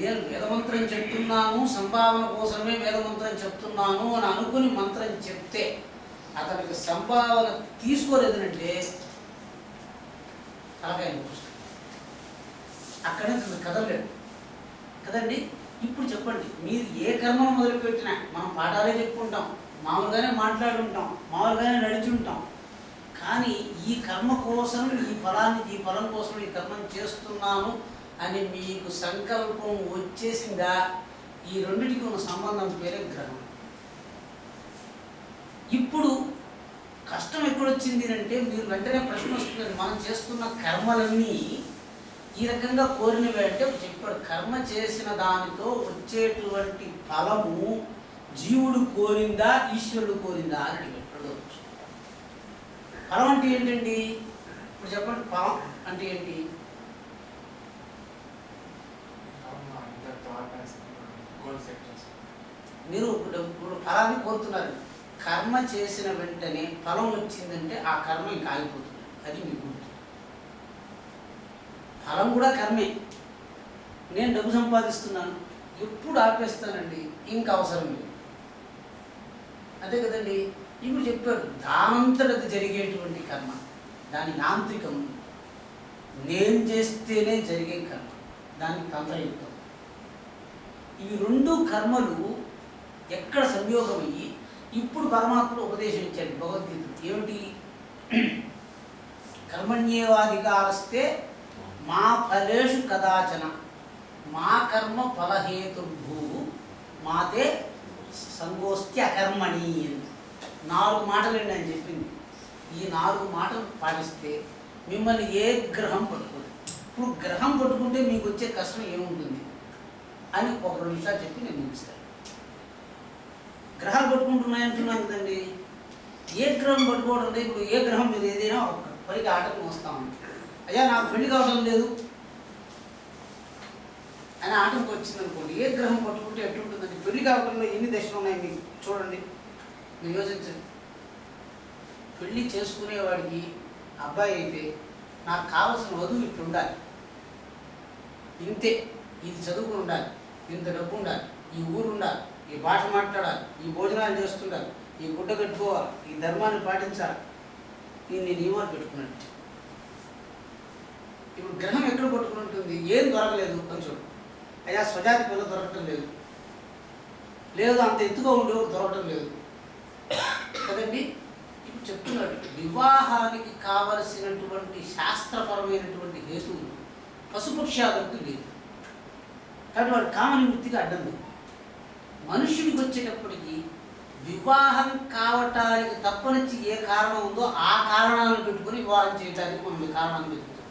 నేను వేదమంత్రం చెప్తున్నాను, సంభావన కోసమే వేదమంత్రం చెప్తున్నాను అని అనుకుని మంత్రం చెప్తే అతనికి సంభావన తీసుకోలేదనంటే అలాగే అక్కడే కదలలేడు కదండి. ఇప్పుడు చెప్పండి, మీరు ఏ కర్మను మొదలుపెట్టినా మనం పాఠాలే చెప్పుకుంటాం, మామూలుగానే మాట్లాడుంటాం, మామూలుగానే నడిచుంటాం. కానీ ఈ కర్మ కోసం ఈ ఫలం కోసం ఈ కర్మను చేస్తున్నాను అని మీకు సంకల్పం వచ్చేసిందా, ఈ రెండింటికి ఉన్న సంబంధం పేరే గ్రహం. ఇప్పుడు కష్టం ఎక్కడొచ్చింది అంటే మీరు వెంటనే ప్రశ్న వస్తుంది, మనం చేస్తున్న కర్మలన్నీ ఈ రకంగా కోరినవి అంటే చెప్పాడు. కర్మ చేసిన దానితో వచ్చేటువంటి ఫలము జీవుడు కోరిందా ఈశ్వరుడు కోరిందా అని అడిగాడు. ఫలం అంటే ఏంటండి? ఇప్పుడు చెప్పండి, ఫలం అంటే ఏంటి? మీరు ఇప్పుడు ఫలాన్ని కోరుతున్నారు. కర్మ చేసిన వెంటనే ఫలం వచ్చిందంటే ఆ కర్మ ఇంకా ఆగిపోతుంది. అది మీ గుర్తు. ఫలం కూడా కర్మే. నేను డబ్బు సంపాదిస్తున్నాను, ఎప్పుడు ఆపేస్తానండి, ఇంకా అవసరం లేదు. అదే కదండి. ఇప్పుడు చెప్పాడు దానంతటది జరిగేటువంటి కర్మ, దాని యాంత్రికం. నేను చేస్తేనే జరిగే కర్మ, దానికి తంత్రయుక్తం. ఇవి రెండు కర్మలు ఎక్కడ సంయోగమయ్యి ఇప్పుడు పరమాత్ముడు ఉపదేశం ఇచ్చాడు భగవద్గీత. ఏమిటి? కర్మణ్యేవాధికారస్తే మా ఫలేషు కదాచన మా కర్మ ఫలహేతుర్భూ మాతే సంగోస్తి అకర్మణి అని 4 మాటలండి అని చెప్పింది. ఈ 4 మాటలు పాటిస్తే మిమ్మల్ని ఏ గ్రహం పట్టుకోదు. ఇప్పుడు గ్రహం పట్టుకుంటే మీకు వచ్చే కష్టం ఏముంటుంది అని ఒక 2 నిమిషాలు చెప్పి నేను ముగిస్తాను. గ్రహాలు పట్టుకుంటున్నాయంటున్నాను కదండి. ఏ గ్రహం పట్టుకోవడం అంటే ఇప్పుడు ఏ గ్రహం మీద ఏదైనా ఒక పైకి ఆటకు వస్తామని, అయ్యా నాకు పెళ్లి కావడం లేదు అని ఆటంకి వచ్చింది అనుకోండి. ఏ గ్రహం పట్టుకుంటే ఎట్టుంటుందండి? పెళ్లి కావడంలో ఎన్ని దశలు ఉన్నాయి మీకు చూడండి, మీరు యోచించండి. పెళ్లి చేసుకునేవాడికి అబ్బాయి అయితే నాకు కావాల్సిన వధువు ఇట్లా ఉండాలి, ఇంతే, ఇది చదువుకుని ఉండాలి, ఇంత డబ్బు ఉండాలి, ఈ ఊరు ఉండాలి, ఈ భాష మాట్లాడాలి, ఈ భోజనాలు చేస్తుండాలి, ఈ గుడ్డ కట్టుకోవాలి, ఈ ధర్మాన్ని పాటించాలి, ఇన్ని నియమాలు పెట్టుకున్నాడు. ఇప్పుడు గ్రహం ఎక్కడ పట్టుకుని ఉంటుంది? ఏం దొరకలేదు కొంచెం, అయ్యా స్వజాతి పిల్ల దొరకటం లేదు, లేదు అంత ఎత్తుగా ఉండేవాడు దొరకటం లేదు కదండి. ఇప్పుడు చెప్తున్నాడు వివాహానికి కావలసినటువంటి శాస్త్రపరమైనటువంటి హేతువులు పశుపక్షాలకు లేదు. కాబట్టి వాడు కామనివృత్తికి అడ్డం లేదు. మనుష్యుడికి వచ్చేటప్పటికి వివాహం కావటానికి తప్పనిచ్చి ఏ కారణం ఉందో ఆ కారణాలను పెట్టుకుని వివాహం చేయడానికి మనం కారణాలు వెతుకుతాం.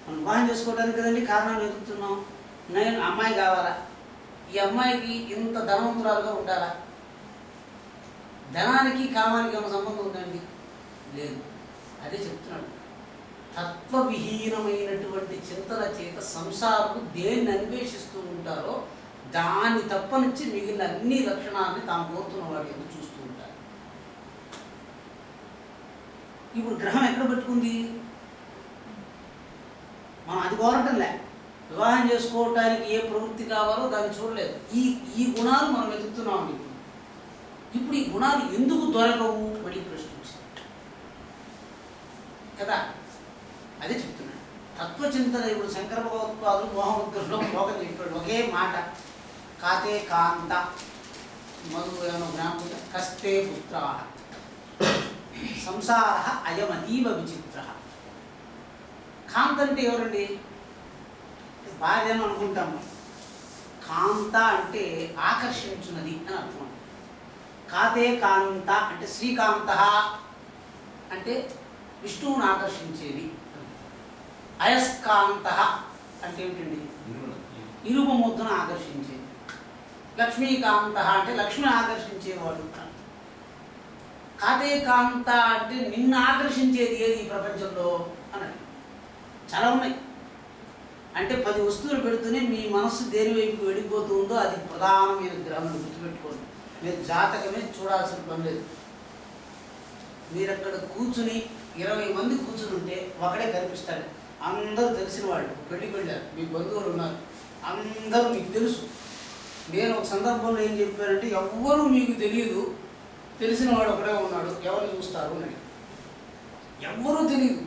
మనం వివాహం చేసుకోవడానికి కదండి కారణాలు వెతుకుతున్నాం. నేను అమ్మాయి కావాలా, ఈ అమ్మాయికి ఇంత ధనవంతురాలుగా ఉండాలా, ధనానికి కామానికి ఏమైనా సంబంధం ఉందండి? లేదు. అదే చెప్తున్నాడు, తత్వవిహీనమైనటువంటి చింతన చేత సంసారులు దేన్ని అన్వేషిస్తూ ఉంటారో దాన్ని తప్పనిచ్చి మిగిలిన అన్ని లక్షణాలని తాము కోరుతున్న వాడు ఎందుకు చూస్తూ ఉంటారు. ఇప్పుడు గ్రహం ఎక్కడ పెట్టుకుంది? మనం అది కోరటంలే. వివాహం చేసుకోవటానికి ఏ ప్రవృత్తి కావాలో దాన్ని చూడలేదు. ఈ గుణాలు మనం వెతుకుతున్నాం. ఇప్పుడు ఈ గుణాలు ఎందుకు దొరకవు మళ్ళీ ప్రశ్నించారు కదా. అదే చెప్తున్నాడు తత్వచింతన. ఇప్పుడు శంకర భగవత్పాదులు మోహముద్రలో మోగం చెప్పాడు ఒకే మాట, కాతే కాంత మధువేనో జ్ఞాపక కస్తే పుత్ర సంసార అయమతీవ విచిత్ర. కాంత అంటే ఎవరండి? భార్య అని అనుకుంటాము. కాంత అంటే ఆకర్షించున్నది అని అర్థం. కాతే కాంత అంటే శ్రీకాంత అంటే విష్ణువుని ఆకర్షించేది. అయస్కాంత అంటే ఏమిటండి? ఇనుప ముద్దను ఆకర్షించేది. లక్ష్మీకాంత అంటే లక్ష్మిని ఆకర్షించేవాడు. కాతే కాంత అంటే నిన్ను ఆకర్షించేది ఏది ఈ ప్రపంచంలో అన్నది. చాలా ఉన్నాయి. అంటే 10 వస్తువులు పెడుతూనే మీ మనస్సు దేని వైపుకి వెళ్ళిపోతూ ఉందో అది ప్రధానమైన గ్రహం. గుర్తుపెట్టుకోండి. మీరు జాతకమే చూడాల్సిన పని లేదు. మీరు అక్కడ కూర్చుని 20 మంది కూర్చుని ఉంటే ఒకడే కనిపిస్తాడు. అందరూ తెలిసిన వాళ్ళు పెళ్ళికి వెళ్ళారు, మీ బంధువులు ఉన్నారు, అందరూ మీకు తెలుసు. నేను ఒక సందర్భంలో ఏం చెప్పానంటే, ఎవ్వరూ మీకు తెలియదు, తెలిసిన వాడు ఒకడే ఉన్నాడు, ఎవరు చూస్తారు అని. ఎవ్వరూ తెలియదు.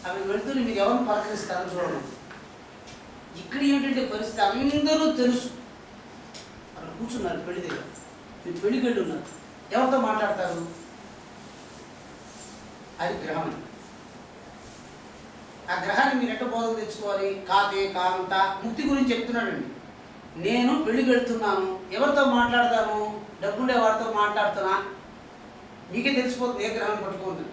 అవి వెళ్తూనే మీరు ఎవరిని పలకరిస్తారని చూడండి. ఇక్కడ ఏమిటంటే పరిస్థితి, అందరూ తెలుసు. అక్కడ కూర్చున్నారు పెళ్లి దగ్గర, మీరు పెళ్లికి వెళ్ళి ఉన్నారు, ఎవరితో మాట్లాడతారు? అది గ్రహం. ఆ గ్రహాన్ని మీరు ఎట్ట బోధకు తెచ్చుకోవాలి? కాతే కాంత ముక్తి గురించి చెప్తున్నాడండి. నేను పెళ్లికి వెళ్తున్నాను, ఎవరితో మాట్లాడతాను? డబ్బుండే వాడితో మాట్లాడుతున్నా. మీకే తెలిసిపోతుంది ఏ గ్రహం పట్టుకుంది.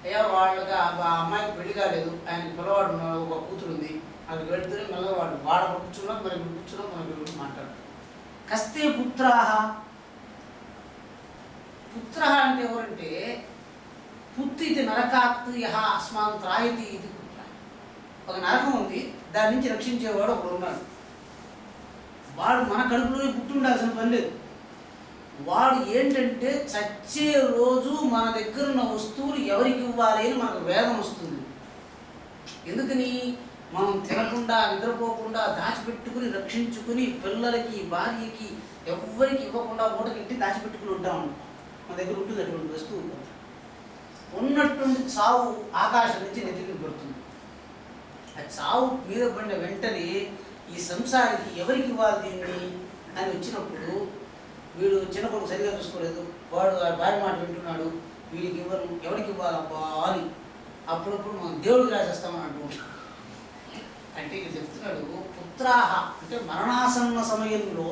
అయ్యా వాళ్ళకి ఆ అమ్మాయికి పెళ్లి కాలేదు, ఆయనకి పిల్లవాడు ఒక కూతురు ఉంది, అక్కడికి వెళ్తూనే మళ్ళీ వాడ కూర్చున్నాం, మరి కూర్చున్నాం, మనకి మాట్లాడతాం. కస్తే పుత్రాహ. పుత్ర అంటే ఎవరంటే, పుత్తి ఇది నరకాత్ యహ అస్మాన్ త్రాయతి ఇది పుత్ర. ఒక నరకం ఉంది, దాని నుంచి రక్షించేవాడు ఒకడు ఉన్నాడు. వాడు మన కడుపులోనే పుట్టి ఉండాల్సిన పని లేదు. వాడు ఏంటంటే చచ్చే రోజు మన దగ్గర ఉన్న వస్తువులు ఎవరికి ఇవ్వాలి అని మనకు వేదం వస్తుంది. ఎందుకని? మనం తినకుండా నిద్రపోకుండా దాచిపెట్టుకుని రక్షించుకుని పిల్లలకి భార్యకి ఎవరికి ఇవ్వకుండా మూటకెట్టి దాచిపెట్టుకుని ఉంటాం. మన దగ్గర ఉంటుంది అటువంటి వస్తువు. ఉన్నట్టుండి చావు ఆకాశం నుంచి నెత్తికి పడుతుంది. ఆ చావు మీద పడిన వెంటనే ఈ సంసారికి ఎవరికి ఇవ్వాలి దీన్ని అని వచ్చినప్పుడు, వీడు చిన్న కొడుకు సరిగా చూసుకోలేదు, వాడు ఆ భార్య మాట వింటున్నాడు, వీడికి ఇవ్వను, ఎవరికి ఇవ్వాలబ్బా అని అప్పుడప్పుడు మనం దేవుడికి రాసేస్తామని అంటున్నాడు. అంటే ఇక్కడ చెప్తున్నాడు, పుత్రాహ అంటే మరణాసన్న సమయంలో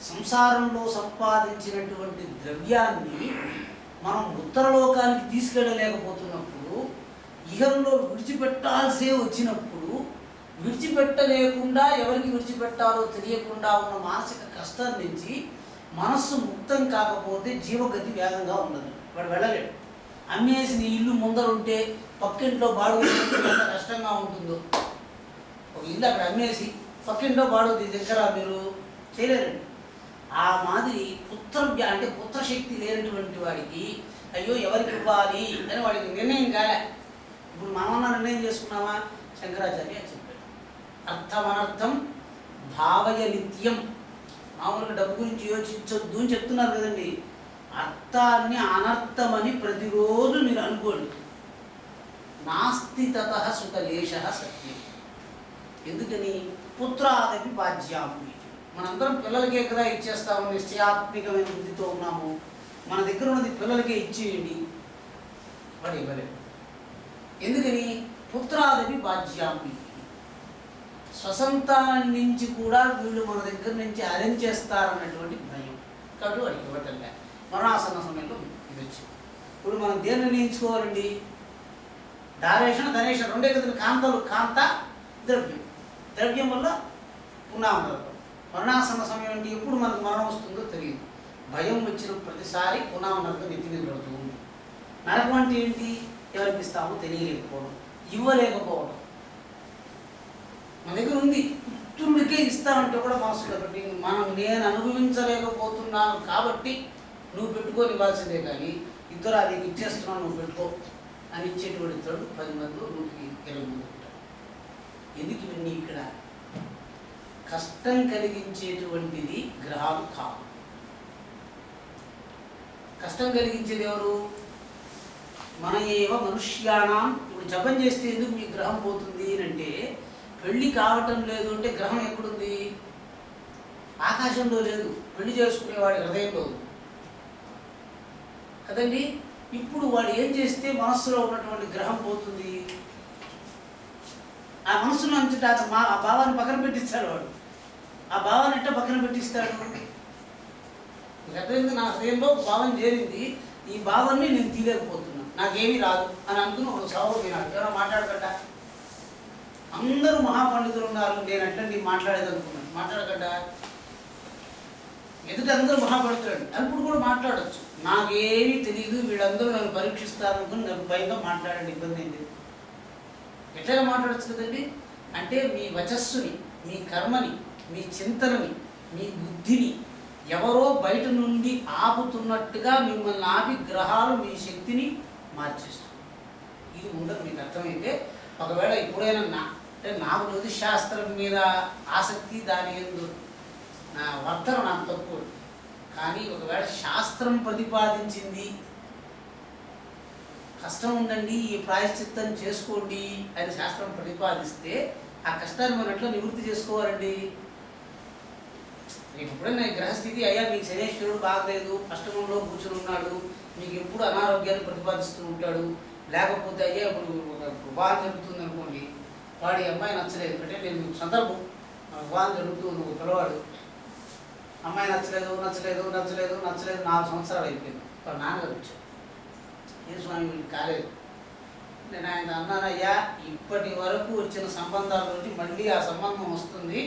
సంసారంలో సంపాదించినటువంటి ద్రవ్యాన్ని మనం ఉత్తరలోకానికి తీసుకెళ్ళలేకపోతున్నప్పుడు, ఇహంలో విడిచిపెట్టాల్సే వచ్చినప్పుడు, విడిచిపెట్టలేకుండా ఎవరికి విడిచిపెట్టాలో తెలియకుండా ఉన్న మానసిక కష్టం నుంచి మనస్సు ముక్తం కాకపోతే జీవగతి వేగంగా ఉండదు. వాడు వెళ్ళలేడు. అమ్మేసి నీ ఇల్లు ముందరుంటే పక్కింట్లో బాడుగు ఎంత కష్టంగా ఉంటుందో, ఒక ఇల్లు అక్కడ అమ్మేసి పక్కింట్లో బాడుగు దగ్గర మీరు చేయలేరండి. ఆ మాదిరి అంటే పుత్రశక్తి లేనటువంటి వాడికి అయ్యో ఎవరికి ఇవ్వాలి అని వాడికి నిర్ణయం కాలే. ఇప్పుడు మనమన్నా నిర్ణయం చేసుకున్నామా? శంకరాచార్య చెప్పాడు, అర్థమనర్థం భావయ నిత్యం. మామూలుగా డబ్బు గురించి యోచించొద్దు అని చెప్తున్నారు కదండి. అర్థాన్ని అనర్థమని ప్రతిరోజు మీరు అనుకోండి. నాస్తి తతః సుఖలేశ సత్యం. ఎందుకని? పుత్రాదపి బాధ్యామి. మనందరం పిల్లలకే కదా ఇచ్చేస్తాము, నిశ్చయాత్మికమైన బుద్ధితో ఉన్నాము. మన దగ్గర ఉన్నది పిల్లలకే ఇచ్చేయండి, వాడు ఇవ్వలేదు. ఎందుకని? పుత్రాదపి బాధ్యామి. స్వసంతానం నుంచి కూడా వీళ్ళు మన దగ్గర నుంచి అరేంజ్ చేస్తారన్నటువంటి భయం. కాబట్టి వాడికి ఇవ్వటంలే. మరణాసన్న సమయంలో ఇది వచ్చింది. ఇప్పుడు మనం దేన్ని నిర్ణయించుకోవాలండి? దారేషణ ధనేషణ రెండే కదండి. కాంతలు కాంత ద్రవ్యం, ద్రవ్యం వల్ల పునామనర్థం. మరణాసన్న సమయం అంటే ఎప్పుడు మనకు మరణం వస్తుందో తెలియదు. భయం వచ్చిన ప్రతిసారి పునామనర్థం ఎత్తి మీద పడుతూ ఉంది. నరకం అంటే ఏంటి? ఎవరికి ఇస్తామో తెలియలేకపోవడం, ఇవ్వలేకపోవడం. మన దగ్గర ఉంది, పుత్రుడికే ఇస్తానంటే కూడా మనసులో పెట్టి నేను అనుభవించలేకపోతున్నాను కాబట్టి నువ్వు పెట్టుకొని ఇవ్వాల్సిందే, కానీ ఇద్దరు అది ఇచ్చేస్తున్నావు నువ్వు పెట్టుకో అని ఇచ్చేటువంటి తోడు 10 మంది 120 మంది ఉంటారు. ఎందుకు ఇవన్నీ? ఇక్కడ కష్టం కలిగించేటువంటిది గ్రహాలు కావు. కష్టం కలిగించేది ఎవరు? మన ఏవ మనుష్యాణం. ఇప్పుడు జపం చేస్తే ఎందుకు మీ గ్రహం పోతుంది అని అంటే, పెళ్ళి కావటం లేదు అంటే గ్రహం ఎక్కడుంది? ఆకాశంలో లేదు, పెళ్లి చేసుకునేవాడి హృదయంలో ఉంది కదండి. ఇప్పుడు వాడు ఏం చేస్తే మనస్సులో ఉన్నటువంటి గ్రహం పోతుంది? ఆ మనస్సులో నుంచి ఆ భావాన్ని పక్కన పెట్టిస్తాడు వాడు. ఆ భావాన్ని ఎట్లా పక్కన పెట్టిస్తాడు? అర్థమైంది? నా హృదయంలో భావం చేరింది, ఈ భావాన్ని నేను తీయలేకపోతున్నా, నాకేమీ రాదు అని అనుకుని ఒక సభలో వినాడు. ఎవరో మాట్లాడకట, అందరూ మహాపండితులు ఉన్నారు, నేను అట్లండి మాట్లాడేది అనుకున్నాను. మాట్లాడకట, ఎదుట అందరూ మహాపండితులు అప్పుడు కూడా మాట్లాడచ్చు. నాకేమీ తెలియదు, వీళ్ళందరూ నన్ను పరీక్షిస్తారనుకుని నన్ను పైగా మాట్లాడండి, ఇబ్బంది ఏంటి? ఎట్లయినా మాట్లాడచ్చు కదండి. అంటే మీ వచస్సుని, మీ కర్మని, మీ చింతనని, మీ బుద్ధిని ఎవరో బయట నుండి ఆపుతున్నట్టుగా మిమ్మల్ని ఆపి గ్రహాలు మీ శక్తిని మార్చేస్తుంది. ఇది ఉండదు. మీకు అర్థమైతే ఒకవేళ ఎప్పుడైనా అంటే నాకు జ్యోతిష్ శాస్త్రం మీద ఆసక్తి, దాని యందు నా వర్తన నాకు తక్కువ. కానీ ఒకవేళ శాస్త్రం ప్రతిపాదించింది కష్టం ఉందండి, ఈ ప్రాయశ్చిత్తం చేసుకోండి అని శాస్త్రం ప్రతిపాదిస్తే ఆ కష్టాన్ని మనం ఎట్లా నివృత్తి చేసుకోవాలండి? మీకు ఎప్పుడైనా గ్రహస్థితి అయ్యా మీకు శనేశ్వరుడు బాగలేదు, అష్టమంలో కూర్చుని ఉన్నాడు, మీకు ఎప్పుడు అనారోగ్యాన్ని ప్రతిపాదిస్తూ ఉంటాడు, లేకపోతే అయ్యా ఇప్పుడు వివాహం జరుగుతుంది అనుకోండి, వాడి అమ్మాయి నచ్చలేదు అంటే నేను మీకు సందర్భం, వివాహం జరుగుతుంది ఒక పిల్లవాడు, అమ్మాయి నచ్చలేదు నచ్చలేదు నచ్చలేదు నచ్చలేదు 4 సంవత్సరాలు అయిపోయింది. వాళ్ళ నాన్నగారు వచ్చారు, ఏ స్వామి వీడికి కాలేదు. నేను ఆయన అన్నానయ్యా ఇప్పటి వరకు వచ్చిన సంబంధాల నుంచి మళ్ళీ ఆ సంబంధం వస్తుంది,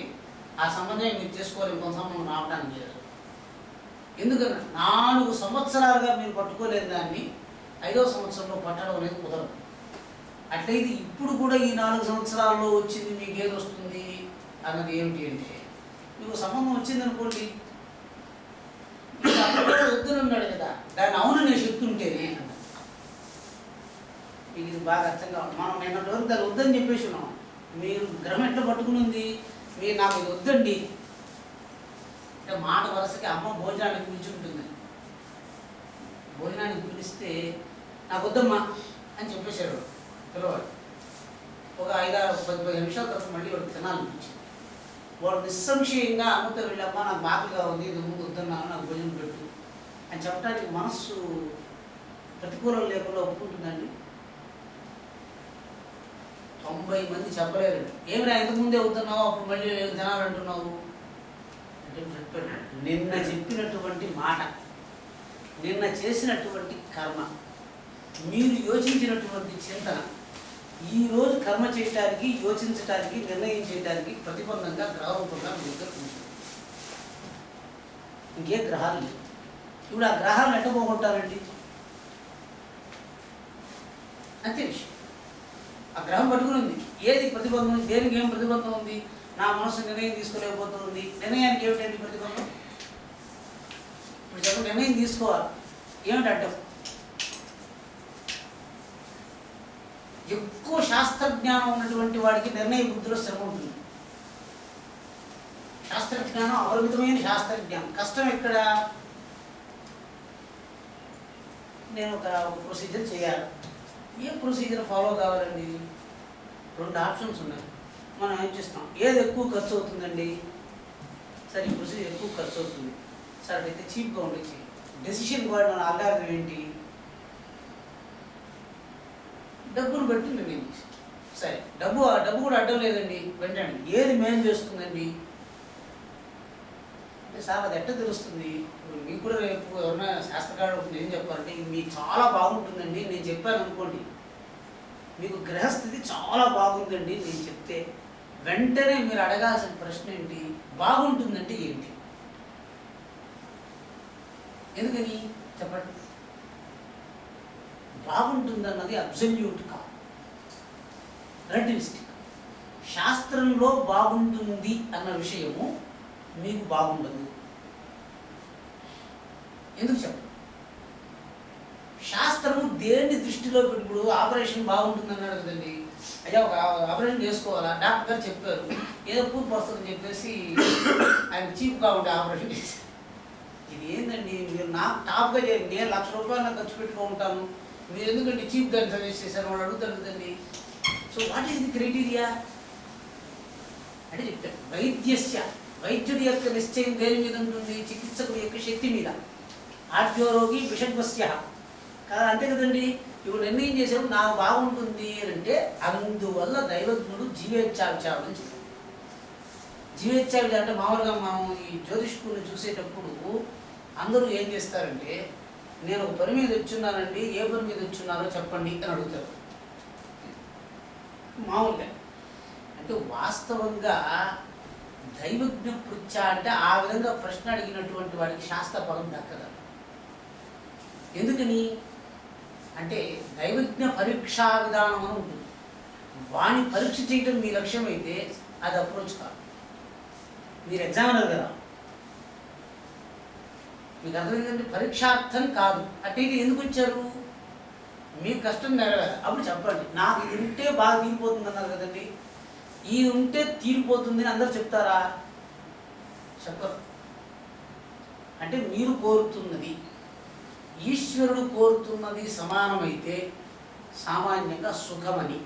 ఆ సంబంధమే మీరు చేసుకోవాలి, ఇంకొక సంబంధం రావడానికి లేదు. ఎందుకన్నా 4 సంవత్సరాలుగా మీరు పట్టుకోలేని దాన్ని 5వ సంవత్సరంలో పట్టడం అనేది కుదరదు. అట్లయితే ఇప్పుడు కూడా ఈ 4 సంవత్సరాల్లో వచ్చింది మీకు ఏది వస్తుంది అన్నది ఏమిటి అంటే, మీకు సంబంధం వచ్చింది అనుకోండి, వద్దునున్నాడు కదా, దాన్ని అవును నేను చెప్తుంటేనే మీకు ఇది బాగా అర్థం కావాలి. మనం నిన్నటి వరకు దాన్ని వద్దని చెప్పేసి ఉన్నాం, మీరు గ్రహం ఎట్లా పట్టుకుని ఉంది, మీరు నాకు ఇది వద్దండి అంటే మాట వరుసకి అమ్మ భోజనానికి పిలుచుంటుంది, భోజనానికి పిలిస్తే నాకు వద్దమ్మా అని చెప్పేశాడు పిల్లవాడు. ఒక 5-10 నిమిషాల తర్వాత మళ్ళీ వాడు తినాలనిపించింది. వాడు నిస్సంశయంగా అమ్మతో వెళ్ళమ్మా నాకు బాధగా ఉంది, ఇది ముందు వద్దన్నాను, నాకు భోజనం పెట్టు అని చెప్పడానికి మనస్సు ప్రతికూలం లేకుండా ఒప్పుకుంటుందండి. 90 మంది చెప్పలేరండి. ఏమిరా ఇంతకుముందే వద్దున్నావు, అప్పుడు మళ్ళీ తినాలంటున్నావు అంటే చెప్పాడు, నిన్న చెప్పినటువంటి మాట, నిన్న చేసినటువంటి కర్మ, మీరు యోచించినటువంటి చింతన ఈరోజు కర్మ చేయటానికి, యోచించటానికి, నిర్ణయం చేయడానికి ప్రతిబంధంగా గ్రహరూపంగా మీ దగ్గర ఉంటుంది. ఇంకే గ్రహాలు లేవు. ఇప్పుడు ఆ గ్రహాలను ఎట్ట పోగొట్టాలండి? అంతే విషయం. ఆ గ్రహం పట్టుకుని ఉంది, ఏది ప్రతిబంధం, దేనికి ఏం ప్రతిబంధం ఉంది? నా మనసు నిర్ణయం తీసుకోలేకపోతుంది. నిర్ణయానికి ఏమిటండి ప్రతిబంధం? ఇప్పుడు చెప్పండి, నిర్ణయం తీసుకోవాలి, ఏమిటి అడ్డం? ఎక్కువ శాస్త్రజ్ఞానం ఉన్నటువంటి వాడికి నిర్ణయ బుద్ధిలో శ్రమ ఉంటుంది. శాస్త్రజ్ఞానం అవలంబితమైన శాస్త్రజ్ఞానం. కష్టం ఎక్కడ? నేను ఒక ప్రొసీజర్ చేయాలి, ఏ ప్రొసీజర్ ఫాలో కావాలండి? 2 ఆప్షన్స్ ఉన్నాయి. మనం ఏం చేస్తాం, ఏది ఎక్కువ ఖర్చు అవుతుందండి? సరే ఈ ప్రొసీజర్ ఎక్కువ ఖర్చు అవుతుంది, సరే అయితే చీప్గా ఉండొచ్చు. డెసిషన్ కూడా ఆధారం ఏంటి? డబ్బును బట్టి నిర్ణయం చేసి, సరే డబ్బు కూడా అడ్డం లేదండి, వెంటనే ఏది మేలు చేస్తుందండి అంటే సార్ అది ఎట్ట తెలుస్తుంది? మీకు కూడా రేపు ఎవరైనా శాస్త్రకారుడు ఏం చెప్పారంటే ఇది మీకు చాలా బాగుంటుందండి నేను చెప్పాను అనుకోండి, మీకు గ్రహస్థితి చాలా బాగుందండి నేను చెప్తే వెంటనే మీరు అడగాల్సిన ప్రశ్న ఏంటి? బాగుంటుందంటే ఏంటి? ఎందుకని చెప్పండి? బాగుంటుందన్నది అబ్సల్యూట్ కాదు, రిలేటివిస్టిక్. శాస్త్రంలో బాగుంటుంది అన్న విషయము మీకు బాగుండదు. ఎందుకు చెప్పండి? శాస్త్రము దేన్ని దృష్టిలో పెట్టి, ఇప్పుడు ఆపరేషన్ బాగుంటుంది అన్నాడు కదండి, అయ్యా ఒక ఆపరేషన్ చేసుకోవాలా, డాక్టర్ గారు చెప్పారు, ఏదో పూర్తి వస్తుందని చెప్పేసి ఆయన చీప్గా ఉంటే ఆపరేషన్ చేశారు. ఇది ఏంటండి, మీరు నాకు టాప్గా చేయండి, నేను ₹1,00,000 ఖర్చు పెట్టుకుంటాను, మీరు ఎందుకంటే చీప్ దాన్ని సజెస్ట్ చేశారు వాళ్ళు అడుగుతారు కదండి. So what is the criteria అంటే చెప్తాడు, వైద్యుడి యొక్క నిశ్చయం దేని మీద ఉంటుంది? చికిత్సకుడి యొక్క శక్తి మీద. ఆర్యోరోగి విషగ్వస్య కదా, అంతే కదండి. ఇప్పుడు నిర్ణయం చేసేప్పుడు నాకు బాగుంటుంది అంటే అందువల్ల దైవజ్ఞుడు జీవేచ్ఛావిచారం అని చెప్పారు. జీవేచ్ఛావిచారం అంటే మామూలుగా మనం ఈ జ్యోతిష్కుని చూసేటప్పుడు అందరూ ఏం చేస్తారంటే, నేను ఒక పని మీద వచ్చున్నానండి, ఏ పని మీద వచ్చున్నారో చెప్పండి అని అడుగుతారు మామూలుగా. అంటే వాస్తవంగా దైవజ్ఞ పృచ్ఛ అంటే ఆ విధంగా ప్రశ్న అడిగినటువంటి వాడికి శాస్త్ర పదం దక్కదు. ఎందుకని అంటే దైవజ్ఞ పరీక్షా విధానం అని ఉంటుంది, వాణ్ణి పరీక్ష చేయటం మీ లక్ష్యం అయితే అది అప్రోచ్ కాదు. మీరు ఎగ్జామినర్ కదా, మీకు అర్థమైందంటే పరీక్షార్థం కాదు. అట్టయితే ఎందుకు వచ్చారు? మీ కష్టం నెరవేరు. అప్పుడు చెప్పండి, నాకు ఇది ఉంటే బాగా తీరిపోతుంది అన్నారు కదండి, ఇది ఉంటే తీరిపోతుంది అని అందరూ చెప్తారా? చెప్పరు. అంటే మీరు కోరుతున్నది ఈశ్వరుడు కోరుతున్నది సమానమైతే సామాన్యంగా సుఖమని,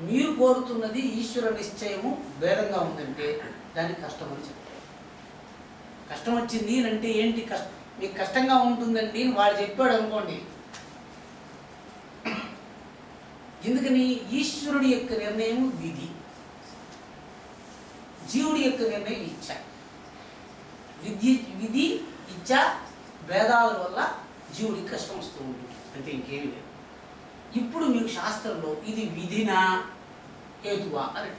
మీరు కోరుతున్నది ఈశ్వర నిశ్చయము భేదంగా ఉందంటే దానికి కష్టమని చెప్తారు. కష్టం వచ్చింది అంటే ఏంటి? మీకు కష్టంగా ఉంటుందండి వాడు చెప్పాడు అనుకోండి. ఎందుకని? ఈశ్వరుడి యొక్క నిర్ణయం విధి, జీవుడి యొక్క నిర్ణయం ఇచ్చ. విధి ఇచ్చ భేదాల వల్ల జీవుడికి కష్టం వస్తూ ఉంటుంది, అంటే ఇంకేం లేదు. ఇప్పుడు మీకు శాస్త్రంలో ఇది విధినా హేతువా అని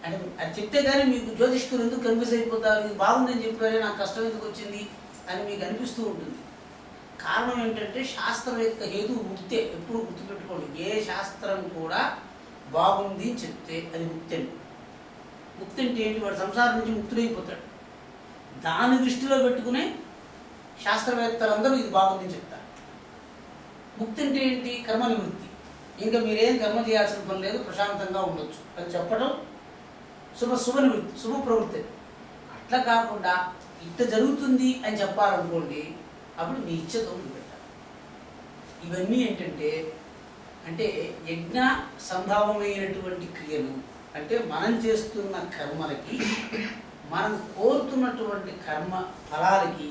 అంటే అది చెప్తే కానీ మీకు జ్యోతిష్కులు ఎందుకు కన్ఫ్యూజ్ అయిపోతారు? ఇది బాగుందని చెప్పారే, నాకు కష్టం ఎందుకు వచ్చింది అని మీకు అనిపిస్తూ ఉంటుంది. కారణం ఏంటంటే శాస్త్రం యొక్క హేతువు ముక్తే. ఎప్పుడు గుర్తుపెట్టుకోండి, ఏ శాస్త్రం కూడా బాగుంది చెప్తే అది ముక్తి అండి. ముక్తి అంటే ఏంటి? వాడు సంసారం నుంచి ముక్తుడైపోతాడు. దాన్ని దృష్టిలో పెట్టుకునే శాస్త్రవేత్తలందరూ ఇది బాగుందని చెప్తారు. ముక్తి అంటే ఏంటి? కర్మ నివృత్తి. ఇంకా మీరేం కర్మ చేయాల్సిన పని లేదు, ప్రశాంతంగా ఉండొచ్చు అని చెప్పడం శుభ నివృత్తి, శుభ ప్రవృత్తి. అట్లా కాకుండా ఇట్లా జరుగుతుంది అని చెప్పాలనుకోండి, అప్పుడు మీ ఇచ్చతో పెట్టాలి. ఇవన్నీ ఏంటంటే అంటే యజ్ఞ సంభావమైనటువంటి క్రియలు, అంటే మనం చేస్తున్న కర్మలకి మనం కోరుతున్నటువంటి కర్మ ఫలాలకి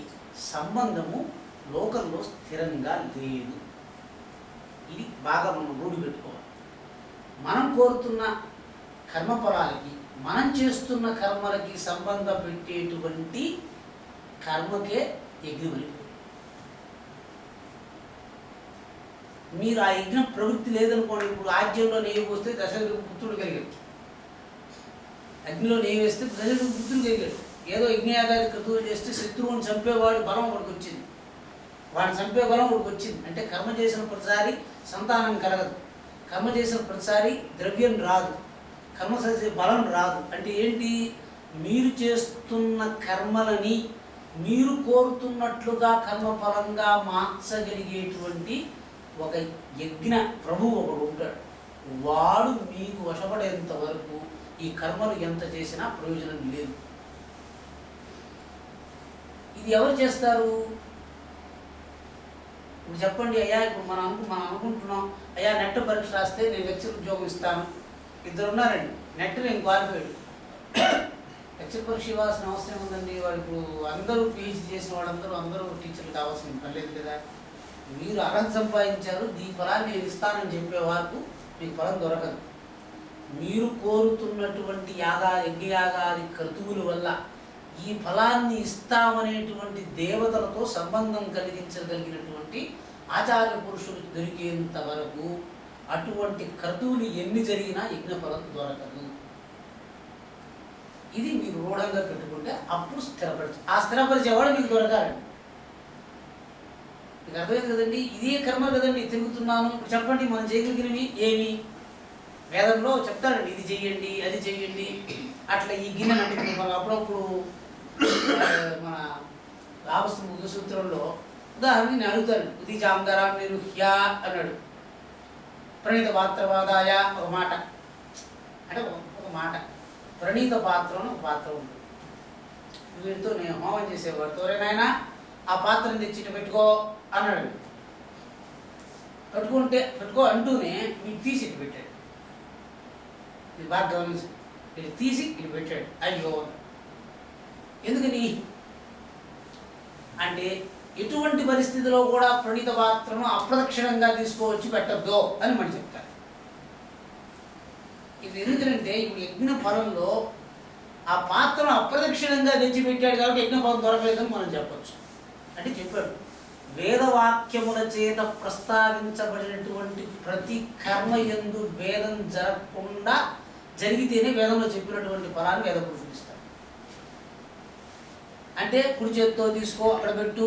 సంబంధము లోకంలో స్థిరంగా లేదు. ఇది బాగా మనం రూఢి పెట్టుకోవాలి. మనం కోరుతున్న కర్మ ఫలాలకి మనం చేస్తున్న కర్మలకి సంబంధం పెట్టేటువంటి కర్మకే యజ్ఞమని. మీరు ఆ యజ్ఞ ప్రవృత్తి లేదనుకోండి. ఇప్పుడు ఆజ్యంలో నెయ్యి పోస్తే దశరథుడికి పుత్రుడు కలిగాడు, అగ్నిలో నెయ్యి వేస్తే దశరథుడికి పుత్రుడు కలిగాడు. ఏదో యజ్ఞయాగాది క్రతువులు చేస్తే శత్రువుని చంపేవాడు బలం ఒకటికి వచ్చింది, వాడిని చంపే బలం ఒకటికి వచ్చింది. అంటే కర్మ చేసిన ప్రతిసారి సంతానం కలగదు, కర్మ చేసిన ప్రతిసారి ద్రవ్యం రాదు, కర్మ చేసే బలం రాదు. అంటే ఏంటి? మీరు చేస్తున్న కర్మలని మీరు కోరుతున్నట్లుగా కర్మఫలంగా మార్చగలిగేటువంటి ఒక యజ్ఞ ప్రభువు ఒకడు ఉంటాడు. వాడు మీకు వశపడేంత వరకు ఈ కర్మలు ఎంత చేసినా ప్రయోజనం లేదు. ఇది ఎవరు చేస్తారు? ఇప్పుడు చెప్పండి అయ్యా, ఇప్పుడు మనం అనుకుంటున్నాం, అయ్యా నెట్ పరీక్ష రాస్తే నేను లెక్చర్ ఉద్యోగం ఇస్తాను. ఇద్దరు ఉన్నారండి, నెట్ నేను క్వాలిఫైడ్, లెక్చర్ పరీక్ష ఇవ్వాల్సిన అవసరం ఉందండి. వాడు ఇప్పుడు అందరూ పీహెచ్డీ చేసిన వాళ్ళందరూ అందరూ టీచర్లు కావాల్సిన పని లేదు కదా. మీరు అర్హత సంపాదించారు, ఈ ఫలాన్ని నేను ఇస్తానని చెప్పే వరకు మీకు ఫలం దొరకదు. మీరు కోరుతున్నటువంటి యజ్ఞయాగాది క్రతువుల వల్ల ఈ ఫలాన్ని ఇస్తామనేటువంటి దేవతలతో సంబంధం కలిగించగలిగినటువంటి ఆచార్య పురుషులు దొరికేంత వరకు అటువంటి క్రతువులు ఎన్ని జరిగినా యజ్ఞఫలం దొరకదు. ఇది మీరు రూఢంగా పెట్టుకుంటే అప్పుడు స్థిరపరచు. ఆ స్థిరపరిచేవాడు మీకు దొరకాలండి. మీకు అర్థమైంది కదండి? ఇదే కర్మ కదండి. తిరుగుతున్నాను చెప్పండి, మనం చేయగలిగినవి ఏమి? వేదంలో చెప్తారండి, ఇది చెయ్యండి, అది చెయ్యండి. అట్లా ఈ గిన్నె అంటే మనం అప్పుడప్పుడు మన రామస్తు సూత్రంలో ఉదాహరణకి నేను అడుగుతాను, ఇది జామదరా మీరు హ్యా అన్నాడు. ప్రణీత పాత్రవాదాయ ఒక మాట, అంటే ఒక మాట. ప్రణీత పాత్రను ఒక పాత్ర ఉంటుంది. వీడితో నేను హోమం చేసేవాడితో, నాయన ఆ పాత్రను తెచ్చి పెట్టుకో అన్నాడు. పెట్టుకో అంటూనే వీడు తీసి ఇటు పెట్టాడు. ఇది బాగా గమనించి వీళ్ళు తీసి ఇటు పెట్టాడు. అయ్యో, ఎందుకని అంటే ఎటువంటి పరిస్థితిలో కూడా ప్రణీత పాత్రను అప్రదక్షిణంగా తీసుకోవచ్చి పెట్టద్దు అని మనం చెప్తారు. ఇది ఎందుకంటే ఇప్పుడు యజ్ఞ ఫలంలో ఆ పాత్రను అప్రదక్షిణంగా తెచ్చిపెట్టాడు కాబట్టి యజ్ఞ ఫలం దొరకలేదని మనం చెప్పచ్చు. అంటే చెప్పాడు, వేదవాక్యముల చేత ప్రస్తావించబడినటువంటి ప్రతి కర్మ యందు భేదం జరగకుండా జరిగితేనే వేదంలో చెప్పినటువంటి ఫలాన్ని వేద పురుషులు ఇస్తారు. అంటే కుడి చేతితో తీసుకో, అక్కడ పెట్టు,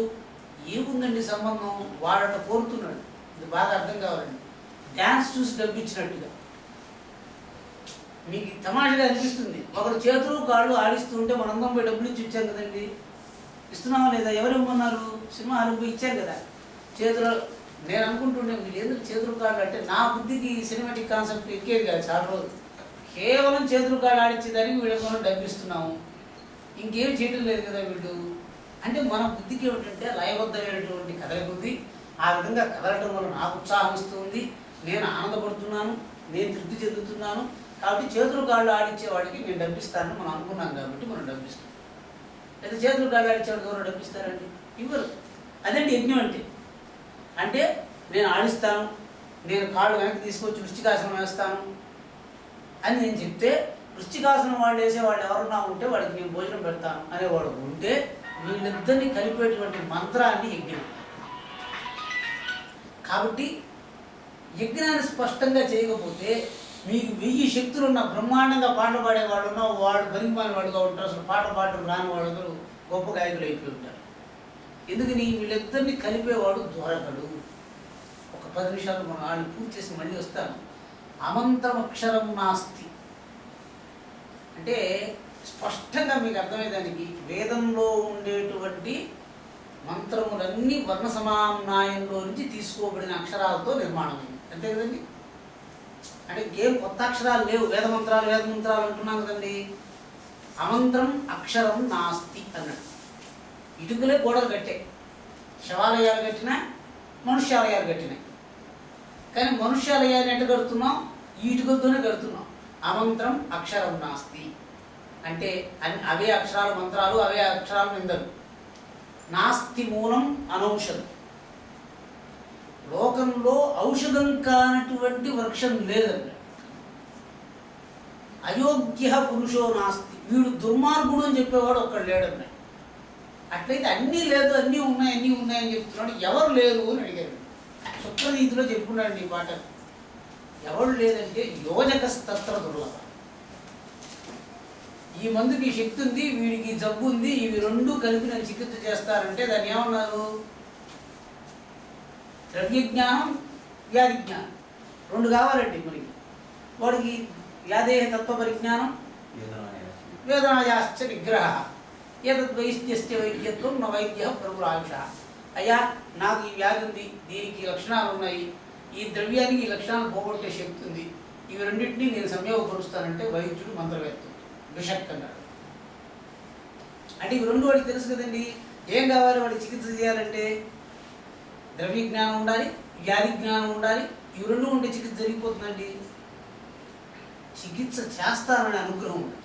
ఏముందండి సంబంధం? వాడట కోరుతున్నాడు. ఇది బాగా అర్థం కావాలండి. డ్యాన్స్ చూసి డబ్బిచ్చినట్టుగా మీకు తమాషగా అనిపిస్తుంది. ఒకరు చేతులు కాళ్ళు ఆడిస్తూ ఉంటే మనందరం పోయి డబ్బులు ఇచ్చి ఇచ్చాం కదండి. ఇస్తున్నామా లేదా? ఎవరు ఇవ్వమన్నారు? సినిమా హాల్కి పోయి ఇచ్చాం కదా. చేతులు నేను అనుకుంటుండే మీరు ఎందుకు చేతులు కాళ్ళు అంటే నా బుద్ధికి సినిమాటిక్ కాన్సెప్ట్ ఎక్కేది కాదు చాలా రోజులు. కేవలం చేతులు కాళ్ళు ఆడించేదానికి వీళ్ళకి మనం డబ్బిస్తున్నాము, ఇంకేం చేయడం లేదు కదా వీళ్ళు అంటే. మన బుద్ధికి ఏమిటంటే లయబద్ధమైనటువంటి కదలిక ఉంది. ఆ విధంగా కదలటం వల్ల నాకు ఉత్సాహం ఇస్తుంది, నేను ఆనందపడుతున్నాను, నేను తృప్తి చెందుతున్నాను. కాబట్టి చేతులు కాళ్ళు ఆడించే వాడికి నేను డబ్బిస్తానని మనం అనుకున్నాం కాబట్టి మనం డబ్బిస్తాం. లేదా చేతులు కాళ్ళు ఆడించేవాడికి ఎవరు డబ్బిస్తారండి? ఇవ్వరు. అదండి యజ్ఞం అంటే. అంటే నేను ఆడిస్తాను, నేను కాళ్ళు వెనక్కి తీసుకొచ్చి వృశ్చికాసనం వేస్తాను అని నేను చెప్తే, వృశ్చికాసనం వాళ్ళు వేసేవాళ్ళు ఎవరన్నా ఉంటే వాడికి నేను భోజనం పెడతాను అనేవాడు ఉంటే, వీళ్ళిద్దరిని కలిపేటువంటి మంత్రాన్ని యజ్ఞం. కాబట్టి యజ్ఞాన్ని స్పష్టంగా చేయకపోతే మీకు 1000 శక్తులు ఉన్న బ్రహ్మాండంగా పాటలు పాడేవాళ్ళు ఉన్న వాళ్ళు పనికిమాని వాడుగా ఉంటారు. అసలు పాట పాడటం రాని వాళ్ళందరూ గొప్ప గాయకులు అయిపోయి ఉంటారు. ఎందుకని వీళ్ళిద్దరిని కలిపేవాడు దొరకడు. ఒక 10 నిమిషాలు మనం వాళ్ళని పూర్తి చేసి మళ్ళీ వస్తాను. అమంత్రమక్షరం నాస్తి అంటే స్పష్టంగా మీకు అర్థమయ్యేదానికి వేదంలో ఉండేటువంటి మంత్రములన్నీ వర్ణ సమామ్నాయంలో నుంచి తీసుకోబడిన అక్షరాలతో నిర్మాణమైంది. అంతే కదండి. అంటే ఇంకేం కొత్త అక్షరాలు లేవు. వేద మంత్రాలు అంటున్నాం కదండి. అమంత్రం అక్షరం నాస్తి అన్నాడు. ఇటుకలే గోడలు కట్టాయి, శివాలయాలు కట్టినా మనుష్యాలయాలు కట్టినాయి. కానీ మనుష్యాలయాన్ని ఎట్ట కడుతున్నాం? ఈ ఇటుకలతోనే కడుతున్నాం. అమంత్రం అక్షరం నాస్తి అంటే అవే అక్షరాలు మంత్రాలు, అవే అక్షరాలు నిందలు. నాస్తి మూలం అనౌషధం. లోకంలో ఔషధం కానటువంటి వృక్షం లేదండి. అయోగ్య పురుషో నాస్తి, వీడు దుర్మార్గుడు అని చెప్పేవాడు ఒక్కడు లేడండి. అట్లయితే అన్నీ లేదు, అన్నీ ఉన్నాయని చెప్తున్నాడు. ఎవరు లేరు అని అడిగారు. శుక్రనీతిలో చెప్పుకున్నాడు ఈ పాట. ఎవరు లేదంటే యోజకస్తత్ర దుర్లభ. ఈ మందుకి శక్తి ఉంది, వీడికి జబ్బు ఉంది, ఇవి రెండు కలిపి నన్ను చికిత్స చేస్తారంటే దాన్ని ఏమన్నారు? ద్రవ్యజ్ఞానం, వ్యాధి జ్ఞానం రెండు కావాలండి మనకి. వాడికి వ్యాధేహ తత్వ పరిజ్ఞానం, వేదనాయాశ్చ నిగ్రహ, ఏతద్ వైద్యస్య వైద్యత్వం నా వైద్య ప్రభురాయుష. అయ్యా నాకు ఈ వ్యాధి ఉంది, దీనికి లక్షణాలు ఉన్నాయి, ఈ ద్రవ్యానికి ఈ లక్షణాలు పోగొట్టే శక్తి ఉంది, ఇవి రెండింటినీ నేను సంయోగపరుస్తానంటే వైద్యుడు మంత్రవేత్త బిషక్ అన్నాడు. అంటే ఇవి రెండు వాడికి తెలుసు కదండి. ఏం కావాలి వాడికి చికిత్స చేయాలంటే? ద్రవ్య జ్ఞానం ఉండాలి, వ్యాధి జ్ఞానం ఉండాలి. ఇవి రెండు ఉంటే చికిత్స జరిగిపోతుందండి. చికిత్స చేస్తాననే అనుగ్రహం ఉండాలి.